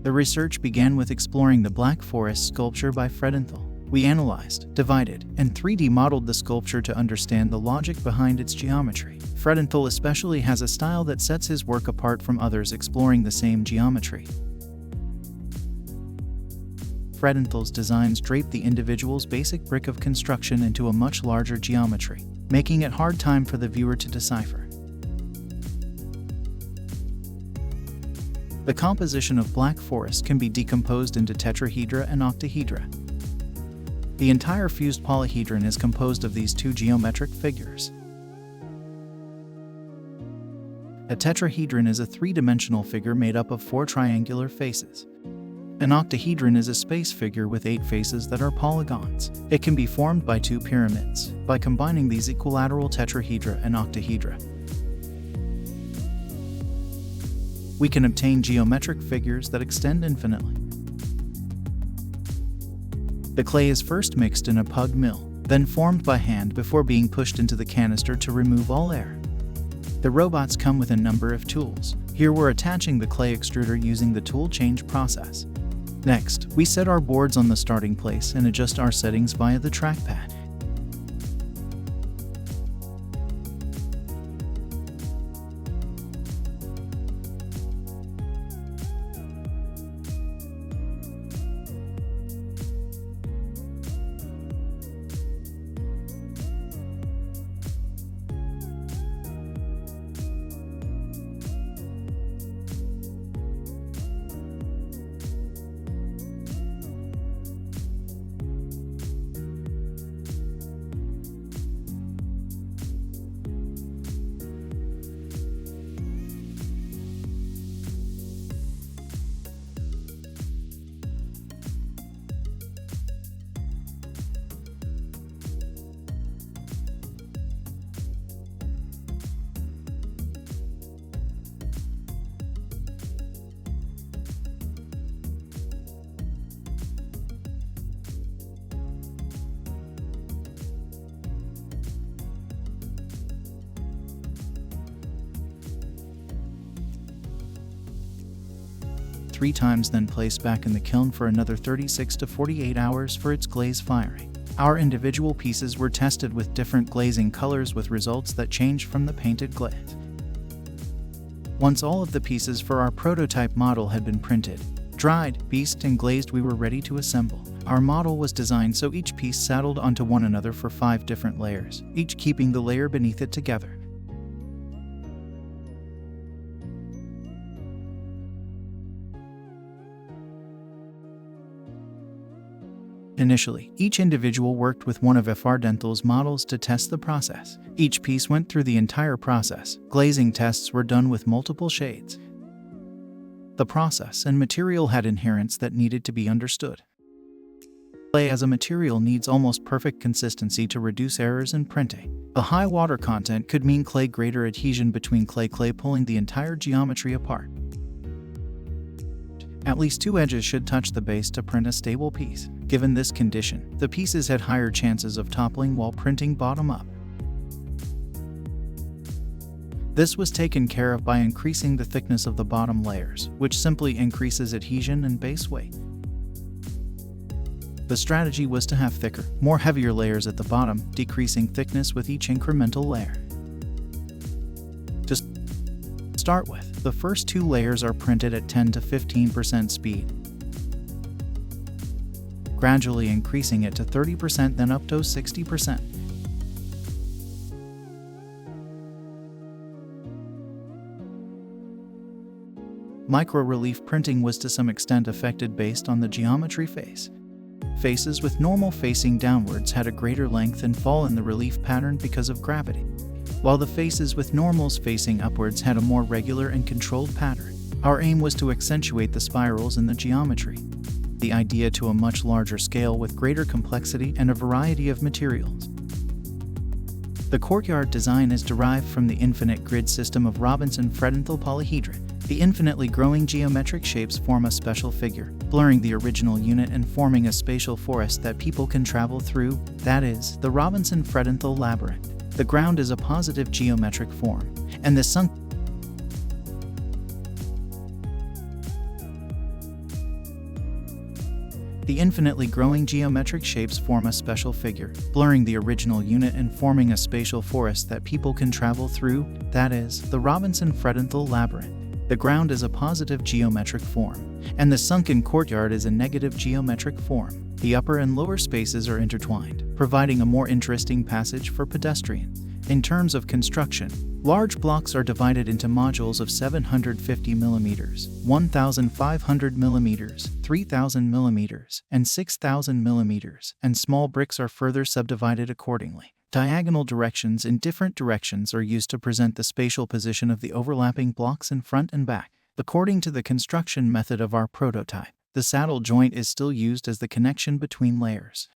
The research began with exploring the Black Forest sculpture by Fredenthal. We analyzed, divided, and 3D modeled the sculpture to understand the logic behind its geometry. Fredenthal especially has a style that sets his work apart from others exploring the same geometry. Fredenthal's designs drape the individual's basic brick of construction into a much larger geometry, making it hard time for the viewer to decipher. The composition of Black Forest can be decomposed into tetrahedra and octahedra. The entire fused polyhedron is composed of these two geometric figures. A tetrahedron is a three-dimensional figure made up of 4 triangular faces. An octahedron is a space figure with 8 faces that are polygons. It can be formed by 2 pyramids, by combining these equilateral tetrahedra and octahedra. We can obtain geometric figures that extend infinitely. The clay is first mixed in a pug mill, then formed by hand before being pushed into the canister to remove all air. The robots come with a number of tools. Here we're attaching the clay extruder using the tool change process. Next, we set our boards on the starting place and adjust our settings via the trackpad. Three times, then placed back in the kiln for another 36 to 48 hours for its glaze firing. Our individual pieces were tested with different glazing colors with results that changed from the painted glaze. Once all of the pieces for our prototype model had been printed, dried, pieced, and glazed, we were ready to assemble. Our model was designed so each piece saddled onto one another for 5 different layers, each keeping the layer beneath it together. Initially, each individual worked with one of Fredenthal's models to test the process. Each piece went through the entire process. Glazing tests were done with multiple shades. The process and material had inherents that needed to be understood. Clay as a material needs almost perfect consistency to reduce errors in printing. A high water content could mean clay greater adhesion between clay pulling the entire geometry apart. At least 2 edges should touch the base to print a stable piece. Given this condition, the pieces had higher chances of toppling while printing bottom up. This was taken care of by increasing the thickness of the bottom layers, which simply increases adhesion and base weight. The strategy was to have thicker, more heavier layers at the bottom, decreasing thickness with each incremental layer. To start with, the first 2 layers are printed at 10 to 15% speed, gradually increasing it to 30%, then up to 60%. Micro-relief printing was to some extent affected based on the geometry face. Faces with normal facing downwards had a greater length and fall in the relief pattern because of gravity, while the faces with normals facing upwards had a more regular and controlled pattern. Our aim was to accentuate the spirals in the geometry. The idea to a much larger scale with greater complexity and a variety of materials. The courtyard design is derived from the infinite grid system of Robinson-Fredenthal polyhedron. The infinitely growing geometric shapes form a special figure, blurring the original unit and forming a spatial forest that people can travel through, that is, the Robinson-Fredenthal labyrinth. The ground is a positive geometric form, and the sunk The infinitely growing geometric shapes form a special figure, blurring the original unit and forming a spatial forest that people can travel through, that is, the Robinson-Fredenthal labyrinth. The ground is a positive geometric form, and the sunken courtyard is a negative geometric form. The upper and lower spaces are intertwined, providing a more interesting passage for pedestrians. In terms of construction, large blocks are divided into modules of 750 mm, 1,500 mm, 3,000 mm, and 6,000 mm, and small bricks are further subdivided accordingly. Diagonal directions in different directions are used to present the spatial position of the overlapping blocks in front and back. According to the construction method of our prototype, the saddle joint is still used as the connection between layers.